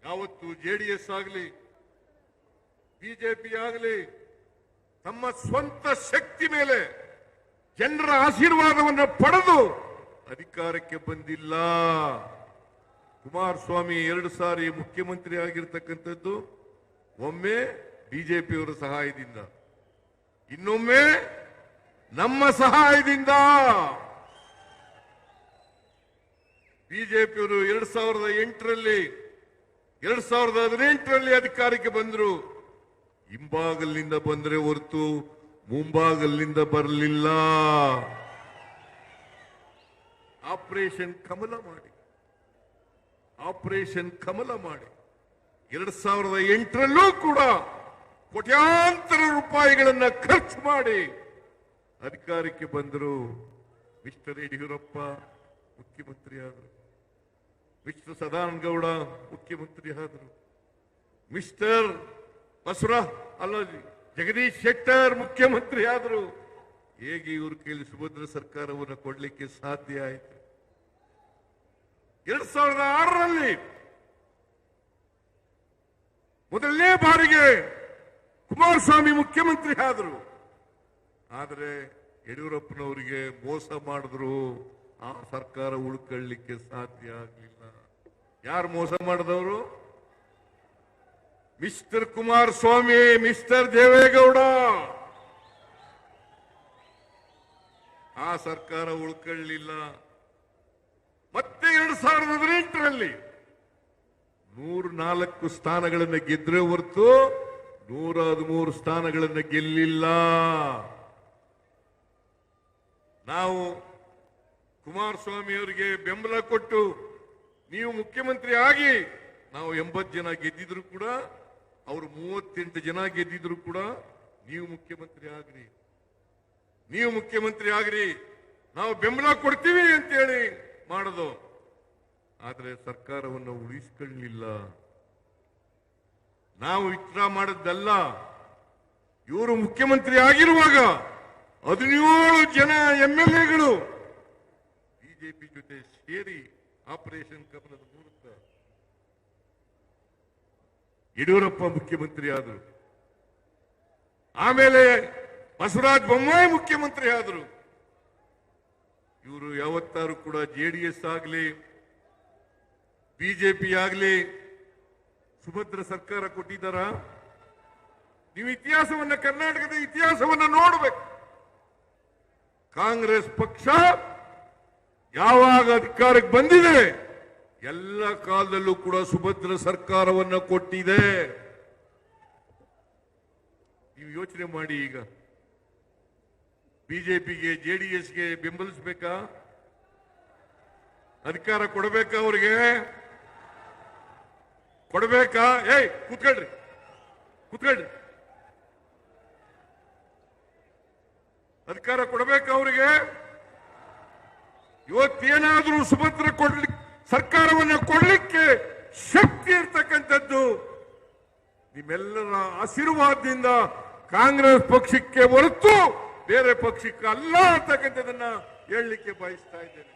ಯಾವತ್ತು ಜೆಡಿಎಸ್ ಆಗಲಿ ಬಿಜೆಪಿ ಆಗಲಿ ತಮ್ಮ ಸ್ವಂತ ಶಕ್ತಿ ಮೇಲೆ ಜನರ ಆಶೀರ್ವಾದವನ್ನು ಪಡೆದು ಅಧಿಕಾರಕ್ಕೆ ಬಂದಿಲ್ಲ. ಕುಮಾರಸ್ವಾಮಿ 2 ಸಾರಿ ಮುಖ್ಯಮಂತ್ರಿ ಆಗಿರ್ತಕ್ಕಂಥದ್ದು ಒಮ್ಮೆ ಬಿಜೆಪಿಯವರ ಸಹಾಯದಿಂದ, ಇನ್ನೊಮ್ಮೆ ನಮ್ಮ ಸಹಾಯದಿಂದ. ಬಿಜೆಪಿಯವರು 2008ರಲ್ಲಿ 2018ರಲ್ಲಿ ಅಧಿಕಾರಕ್ಕೆ ಬಂದರು. ಹಿಂಬಾಗಲಿನಿಂದ ಬಂದರೆ ಹೊರತು ಮುಂಬಾಗಲಿನಿಂದ ಬರಲಿಲ್ಲ. ಆಪರೇಷನ್ ಕಮಲ ಮಾಡಿ 2008ರಲ್ಲೂ ಕೂಡ ಕೋಟ್ಯಾಂತರ ರೂಪಾಯಿಗಳನ್ನು ಖರ್ಚು ಮಾಡಿ ಅಧಿಕಾರಕ್ಕೆ ಬಂದರು. ಮಿಸ್ಟರ್ ಯಡಿಯೂರಪ್ಪ ಮುಖ್ಯಮಂತ್ರಿ ಆದರು, ಮಿಸ್ಟರ್ ಸದಾನಂದಗೌಡ ಮುಖ್ಯಮಂತ್ರಿ ಆದರು, ಮಿಸ್ಟರ್ ಜಗದೀಶ್ ಶೆಟ್ಟರ್ ಮುಖ್ಯಮಂತ್ರಿ ಆದರು. ಹೇಗೆ ಇವ್ರ ಕೈಲಿ ಸುಭದ್ರ ಸರ್ಕಾರವನ್ನು ಕೊಡಲಿಕ್ಕೆ ಸಾಧ್ಯ ಆಯಿತು? 2006ರಲ್ಲಿ ಮೊದಲನೇ ಬಾರಿಗೆ ಕುಮಾರಸ್ವಾಮಿ ಮುಖ್ಯಮಂತ್ರಿ ಆದರು. ಆದರೆ ಯಡಿಯೂರಪ್ಪನವರಿಗೆ ಮೋಸ ಮಾಡಿದ್ರು, ಆ ಸರ್ಕಾರ ಉಳ್ಕೊಳ್ಳಿಕ್ಕೆ ಸಾಧ್ಯ ಆಗಲಿಲ್ಲ. ಯಾರು ಮೋಸ ಮಾಡಿದವರು? Mister Kumaraswamy, mister Deve Gowda. ಆ ಸರ್ಕಾರ ಉಳ್ಕೊಳ್ಳಿಲ್ಲ. ಮತ್ತೆ 2018ರಲ್ಲಿ 104 ಸ್ಥಾನಗಳನ್ನು ಗೆದ್ರೆ ಹೊರತು 113 ಸ್ಥಾನಗಳನ್ನು ಗೆಲ್ಲಿಲ್ಲ. ನಾವು ಕುಮಾರಸ್ವಾಮಿ ಅವರಿಗೆ ಬೆಂಬಲ ಕೊಟ್ಟು ನೀವು ಮುಖ್ಯಮಂತ್ರಿ ಆಗಿ, ನಾವು 80 ಜನ ಗೆದ್ದಿದ್ರು ಕೂಡ, ಅವರು 38 ಜನ ಗೆದ್ದಿದ್ರು ಕೂಡ, ನೀವು ಮುಖ್ಯಮಂತ್ರಿ ಆಗ್ರಿ, ನಾವು ಬೆಂಬಲ ಕೊಡ್ತೀವಿ ಅಂತೇಳಿ ಮಾಡೋದು. ಆದರೆ ಸರ್ಕಾರವನ್ನು ಉಳಿಸಿಕೊಳ್ಳಲಿಲ್ಲ. ನಾವು ವಿತ್ಡ್ರಾ ಮಾಡಿದ್ದಲ್ಲ. ಇವರು ಮುಖ್ಯಮಂತ್ರಿ ಆಗಿರುವಾಗ 17 ಜನ MLAಗಳು ಬಿಜೆಪಿ ಜೊತೆ ಸೇರಿ ಆಪರೇಷನ್ ಕಮಲದ ಮೂಲಕ ಯಡಿಯೂರಪ್ಪ ಮುಖ್ಯಮಂತ್ರಿ ಆದರು. ಆಮೇಲೆ ಬಸವರಾಜ ಬೊಮ್ಮಾಯಿ ಮುಖ್ಯಮಂತ್ರಿ ಆದರು. ಇವರು ಯಾವತ್ತಾರು ಕೂಡ ಜೆಡಿಎಸ್ ಆಗಲಿ ಬಿಜೆಪಿ ಆಗಲಿ ಸುಭದ್ರ ಸರ್ಕಾರ ಕೊಟ್ಟಿದ್ದಾರ? ನೀವು ಇತಿಹಾಸವನ್ನ, ಕರ್ನಾಟಕದ ಇತಿಹಾಸವನ್ನ ನೋಡಬೇಕು. ಕಾಂಗ್ರೆಸ್ ಪಕ್ಷ ಯಾವಾಗ ಅಧಿಕಾರಕ್ಕೆ ಬಂದಿದೆ ಎಲ್ಲ ಕಾಲದಲ್ಲೂ ಕೂಡ ಸುಭದ್ರ ಸರ್ಕಾರವನ್ನು ಕೊಟ್ಟಿದೆ. ನೀವು ಯೋಚನೆ ಮಾಡಿ. ಈಗ ಬಿಜೆಪಿಗೆ ಜೆಡಿಎಸ್ಗೆ ಬೆಂಬಲಿಸಬೇಕಾ? ಅಧಿಕಾರ ಕೊಡಬೇಕಾ? ಅವರಿಗೆ ಕೊಡಬೇಕಾ? ಕೂತ್ಕೊಳ್ರಿ. ಅಧಿಕಾರ ಕೊಡಬೇಕಾ ಅವರಿಗೆ? ಇವತ್ತೇನಾದ್ರೂ ಸುಭದ್ರ ಸರ್ಕಾರವನ್ನು ಕೊಡಲಿಕ್ಕೆ ಶಕ್ತಿ ಇರ್ತಕ್ಕಂಥದ್ದು ನಿಮ್ಮೆಲ್ಲರ ಆಶೀರ್ವಾದದಿಂದ ಕಾಂಗ್ರೆಸ್ ಪಕ್ಷಕ್ಕೆ ಹೊರತು ಬೇರೆ ಪಕ್ಷಕ್ಕೆ ಅಲ್ಲ ಅಂತಕ್ಕಂಥದನ್ನ ಹೇಳಲಿಕ್ಕೆ ಬಯಸ್ತಾ ಇದ್ದೇನೆ.